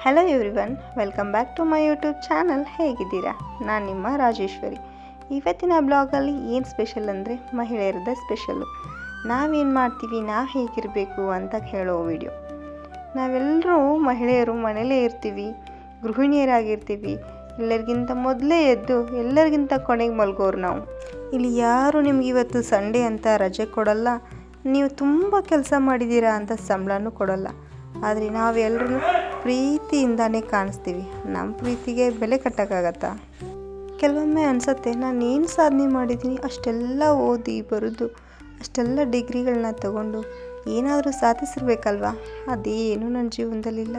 Hello everyone, welcome back to my YouTube channel. ಹೇಗಿದ್ದೀರಾ? ನಾನು ನಿಮ್ಮ ರಾಜೇಶ್ವರಿ. ಇವತ್ತಿನ ಬ್ಲಾಗಲ್ಲಿ ಏನು ಸ್ಪೆಷಲ್ ಅಂದರೆ ಮಹಿಳೆಯರದ ಸ್ಪೆಷಲ್ಲು. ನಾವೇನು ಮಾಡ್ತೀವಿ, ನಾವು ಹೇಗಿರಬೇಕು ಅಂತ ಹೇಳೋ ವಿಡಿಯೋ. ನಾವೆಲ್ಲರೂ ಮಹಿಳೆಯರು ಮನೇಲೇ ಇರ್ತೀವಿ, ಗೃಹಿಣಿಯರಾಗಿರ್ತೀವಿ. ಎಲ್ಲರಿಗಿಂತ ಮೊದಲೇ ಎದ್ದು ಎಲ್ಲರಿಗಿಂತ ಕೊನೆಗೆ ಮಲ್ಗೋರು ನಾವು. ಇಲ್ಲಿ ಯಾರು ನಿಮ್ಗೆ ಇವತ್ತು ಸಂಡೇ ಅಂತ ರಜೆ ಕೊಡಲ್ಲ, ನೀವು ತುಂಬ ಕೆಲಸ ಮಾಡಿದ್ದೀರಾ ಅಂತ ಸಂಬಳನೂ ಕೊಡಲ್ಲ. ಆದರೆ ನಾವೆಲ್ಲರೂ ಪ್ರೀತಿಯಿಂದಾನೇ ಕಾಣಿಸ್ತೀವಿ. ನಮ್ಮ ಪ್ರೀತಿಗೆ ಬೆಲೆ ಕಟ್ಟೋಕ್ಕಾಗತ್ತಾ? ಕೆಲವೊಮ್ಮೆ ಅನಿಸುತ್ತೆ, ನಾನು ಏನು ಸಾಧನೆ ಮಾಡಿದ್ದೀನಿ, ಅಷ್ಟೆಲ್ಲ ಓದಿ ಬರೆದು ಅಷ್ಟೆಲ್ಲ ಡಿಗ್ರಿಗಳನ್ನ ತಗೊಂಡು ಏನಾದರೂ ಸಾಧಿಸಿರ್ಬೇಕಲ್ವಾ? ಅದೇನು ನನ್ನ ಜೀವನದಲ್ಲಿಲ್ಲ.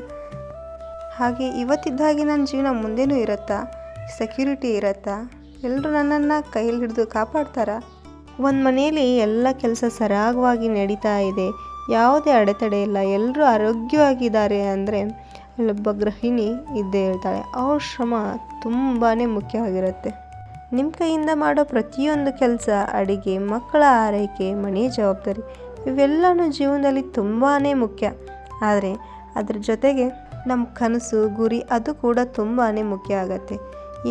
ಹಾಗೆ ಇವತ್ತಿದ್ದ ಹಾಗೆ ನನ್ನ ಜೀವನ ಮುಂದೆನೂ ಇರುತ್ತಾ? ಸೆಕ್ಯೂರಿಟಿ ಇರುತ್ತಾ? ಎಲ್ಲರೂ ನನ್ನನ್ನು ಕೈಯಲ್ಲಿ ಹಿಡಿದು ಕಾಪಾಡ್ತಾರಾ? ಒಂದು ಮನೆಯಲ್ಲಿ ಎಲ್ಲ ಕೆಲಸ ಸರಾಗವಾಗಿ ನಡೀತಾ ಇದೆ, ಯಾವುದೇ ಅಡೆತಡೆ ಇಲ್ಲ, ಎಲ್ಲರೂ ಆರೋಗ್ಯವಾಗಿದ್ದಾರೆ ಅಂದರೆ ಅಲ್ಲೊಬ್ಬ ಗೃಹಿಣಿ ಇದ್ದೇ ಇರ್ತಾಳೆ. ಅವ್ರ ಶ್ರಮ ತುಂಬಾ ಮುಖ್ಯವಾಗಿರುತ್ತೆ. ನಿಮ್ಮ ಕೈಯಿಂದ ಮಾಡೋ ಪ್ರತಿಯೊಂದು ಕೆಲಸ, ಅಡಿಗೆ, ಮಕ್ಕಳ ಆರೈಕೆ, ಮನೆ ಜವಾಬ್ದಾರಿ, ಇವೆಲ್ಲವೂ ಜೀವನದಲ್ಲಿ ತುಂಬಾ ಮುಖ್ಯ. ಆದರೆ ಅದ್ರ ಜೊತೆಗೆ ನಮ್ಮ ಕನಸು, ಗುರಿ ಅದು ಕೂಡ ತುಂಬಾ ಮುಖ್ಯ ಆಗುತ್ತೆ.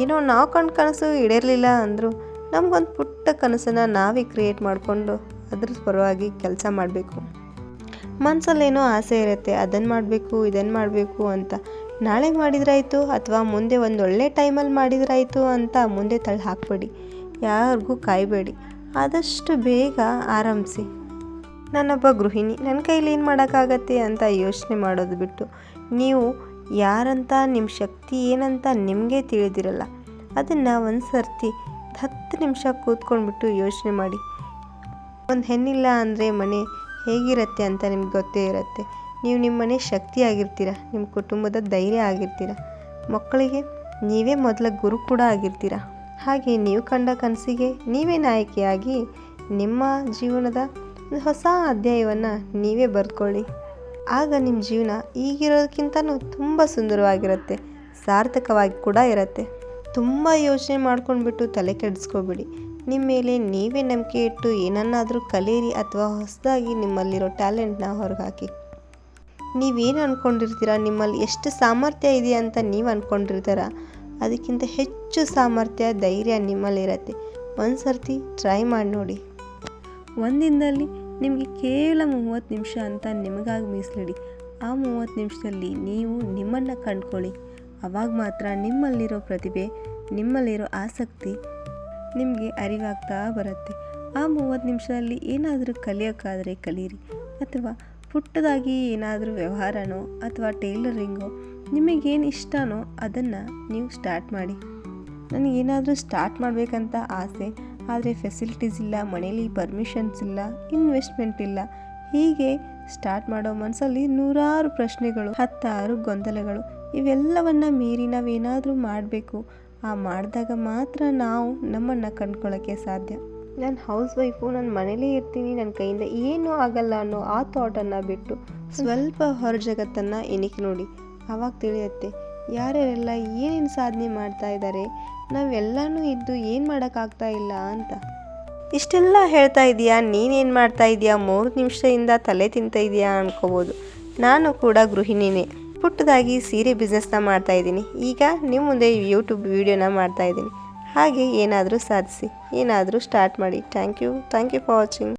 ಏನೋ ನಾವು ಕಂಡು ಕನಸು ಈಡೇರಲಿಲ್ಲ ಅಂದರೂ ನಮಗೊಂದು ಪುಟ್ಟ ಕನಸನ್ನು ನಾವೇ ಕ್ರಿಯೇಟ್ ಮಾಡಿಕೊಂಡು ಅದ್ರ ಪರವಾಗಿ ಕೆಲಸ ಮಾಡಬೇಕು. ಮನಸ್ಸಲ್ಲೇನೋ ಆಸೆ ಇರುತ್ತೆ, ಅದನ್ನು ಮಾಡಬೇಕು, ಇದನ್ನು ಮಾಡಬೇಕು ಅಂತ. ನಾಳೆ ಮಾಡಿದ್ರಾಯಿತು ಅಥವಾ ಮುಂದೆ ಒಂದು ಒಳ್ಳೆ ಟೈಮಲ್ಲಿ ಮಾಡಿದ್ರಾಯಿತು ಅಂತ ಮುಂದೆ ತಳ್ಳಿ ಹಾಕಬೇಡಿ. ಯಾರಿಗೂ ಕಾಯಬೇಡಿ, ಆದಷ್ಟು ಬೇಗ ಆರಂಭಿಸಿ. ನಾನೊಬ್ಬ ಗೃಹಿಣಿ, ನನ್ನ ಕೈಲಿ ಏನು ಮಾಡೋಕ್ಕಾಗತ್ತೆ ಅಂತ ಯೋಚನೆ ಮಾಡೋದು ಬಿಟ್ಟು, ನೀವು ಯಾರಂತ, ನಿಮ್ಮ ಶಕ್ತಿ ಏನಂತ ನಿಮಗೆ ತಿಳಿದಿರಲ್ಲ, ಅದನ್ನು ಒಂದು ಸರ್ತಿ 10 ನಿಮಿಷ ಕೂತ್ಕೊಂಡ್ಬಿಟ್ಟು ಯೋಚನೆ ಮಾಡಿ. ಒಂದು ಹೆಣ್ಣಿಲ್ಲ ಅಂದರೆ ಮನೆ ಹೇಗಿರುತ್ತೆ ಅಂತ ನಿಮ್ಗೆ ಗೊತ್ತೇ ಇರುತ್ತೆ. ನೀವು ನಿಮ್ಮ ಮನೆ ಶಕ್ತಿ ಆಗಿರ್ತೀರ, ನಿಮ್ಮ ಕುಟುಂಬದ ಧೈರ್ಯ ಆಗಿರ್ತೀರ, ಮಕ್ಕಳಿಗೆ ನೀವೇ ಮೊದಲ ಗುರು ಕೂಡ ಆಗಿರ್ತೀರ. ಹಾಗೆ ನೀವು ಕಂಡ ಕನಸಿಗೆ ನೀವೇ ನಾಯಕಿಯಾಗಿ ನಿಮ್ಮ ಜೀವನದ ಒಂದು ಹೊಸ ಅಧ್ಯಾಯವನ್ನು ನೀವೇ ಬರೆದುಕೊಳ್ಳಿ. ಆಗ ನಿಮ್ಮ ಜೀವನ ಈಗಿರೋದಕ್ಕಿಂತನೂ ತುಂಬ ಸುಂದರವಾಗಿರುತ್ತೆ, ಸಾರ್ಥಕವಾಗಿ ಕೂಡ ಇರುತ್ತೆ. ತುಂಬ ಯೋಚನೆ ಮಾಡ್ಕೊಂಡ್ಬಿಟ್ಟು ತಲೆ ಕೆಡಿಸ್ಕೋಬೇಡಿ. ನಿಮ್ಮ ಮೇಲೆ ನೀವೇ ನಂಬಿಕೆ ಇಟ್ಟು ಏನನ್ನಾದರೂ ಕಲೀರಿ ಅಥವಾ ಹೊಸದಾಗಿ ನಿಮ್ಮಲ್ಲಿರೋ ಟ್ಯಾಲೆಂಟ್ನ ಹೊರಗೆ ಹಾಕಿ. ನೀವೇನು ಅಂದ್ಕೊಂಡಿರ್ತೀರ, ನಿಮ್ಮಲ್ಲಿ ಎಷ್ಟು ಸಾಮರ್ಥ್ಯ ಇದೆ ಅಂತ ನೀವು ಅಂದ್ಕೊಂಡಿರ್ತಾರ, ಅದಕ್ಕಿಂತ ಹೆಚ್ಚು ಸಾಮರ್ಥ್ಯ, ಧೈರ್ಯ ನಿಮ್ಮಲ್ಲಿರುತ್ತೆ. ಒಂದು ಸರ್ತಿ ಟ್ರೈ ಮಾಡಿ ನೋಡಿ. ಒಂದಿನದಲ್ಲಿ ನಿಮಗೆ ಕೇವಲ 30 ನಿಮಿಷ ಅಂತ ನಿಮಗಾಗಿ ಮೀಸಲಿಡಿ. ಆ 30 ನಿಮಿಷದಲ್ಲಿ ನೀವು ನಿಮ್ಮನ್ನು ಕಂಡುಕೊಳ್ಳಿ. ಆವಾಗ ಮಾತ್ರ ನಿಮ್ಮಲ್ಲಿರೋ ಪ್ರತಿಭೆ, ನಿಮ್ಮಲ್ಲಿರೋ ಆಸಕ್ತಿ ನಿಮಗೆ ಅರಿವಾಗ್ತಾ ಬರುತ್ತೆ. ಆ 30 ನಿಮಿಷದಲ್ಲಿ ಏನಾದರೂ ಕಲಿಯೋಕ್ಕಾದರೆ ಕಲೀರಿ, ಅಥವಾ ಪುಟ್ಟದಾಗಿ ಏನಾದರೂ ವ್ಯವಹಾರನೋ ಅಥವಾ ಟೈಲರಿಂಗೋ ನಿಮಗೇನು ಇಷ್ಟನೋ ಅದನ್ನು ನೀವು ಸ್ಟಾರ್ಟ್ ಮಾಡಿ. ನನಗೇನಾದರೂ ಸ್ಟಾರ್ಟ್ ಮಾಡಬೇಕಂತ ಆಸೆ, ಆದರೆ ಫೆಸಿಲಿಟೀಸ್ ಇಲ್ಲ, ಮನೇಲಿ ಪರ್ಮಿಷನ್ಸ್ ಇಲ್ಲ, ಇನ್ವೆಸ್ಟ್ಮೆಂಟ್ ಇಲ್ಲ. ಹೀಗೆ ಸ್ಟಾರ್ಟ್ ಮಾಡೋ ಮನಸ್ಸಲ್ಲಿ ನೂರಾರು ಪ್ರಶ್ನೆಗಳು, 10 ಗೊಂದಲಗಳು. ಇವೆಲ್ಲವನ್ನು ಮೀರಿ ನಾವೇನಾದರೂ ಮಾಡಬೇಕು. ಆ ಮಾಡಿದಾಗ ಮಾತ್ರ ನಾವು ನಮ್ಮನ್ನು ಕಂಡ್ಕೊಳ್ಳೋಕ್ಕೆ ಸಾಧ್ಯ. ನಾನು ಹೌಸ್ ವೈಫು, ನಾನು ಮನೇಲೇ ಇರ್ತೀನಿ, ನನ್ನ ಕೈಯಿಂದ ಏನೂ ಆಗಲ್ಲ ಅನ್ನೋ ಆ ಥಾಟನ್ನು ಬಿಟ್ಟು ಸ್ವಲ್ಪ ಹೊರ ಜಗತ್ತನ್ನು ಎಣಿಕೆ ನೋಡಿ. ಆವಾಗ ತಿಳಿಯುತ್ತೆ ಯಾರ್ಯಾರೆಲ್ಲ ಏನೇನು ಸಾಧನೆ ಮಾಡ್ತಾ ಇದ್ದಾರೆ, ನಾವೆಲ್ಲನೂ ಇದ್ದು ಏನು ಮಾಡೋಕ್ಕಾಗ್ತಾ ಇಲ್ಲ ಅಂತ. ಇಷ್ಟೆಲ್ಲ ಹೇಳ್ತಾ ಇದೆಯಾ, ನೀನೇನು ಮಾಡ್ತಾ ಇದೆಯಾ, 3 ನಿಮಿಷದಿಂದ ತಲೆ ತಿಂತಾ ಇದೆಯಾ ಅನ್ಕೋಬೋದು. ನಾನು ಕೂಡ ಗೃಹಿಣಿನೇ. ಪುಟ್ಟದಾಗಿ ಸೀರೆ ಬಿಸ್ನೆಸ್ನ ಮಾಡ್ತಾಯಿದ್ದೀನಿ. ಈಗ ನಿಮ್ಮ ಮುಂದೆ ಯೂಟ್ಯೂಬ್ ವೀಡಿಯೋನ ಮಾಡ್ತಾಯಿದ್ದೀನಿ. ಹಾಗೆ ಏನಾದರೂ ಸಾಧಿಸಿ, ಏನಾದರೂ ಸ್ಟಾರ್ಟ್ ಮಾಡಿ. Thank you for watching.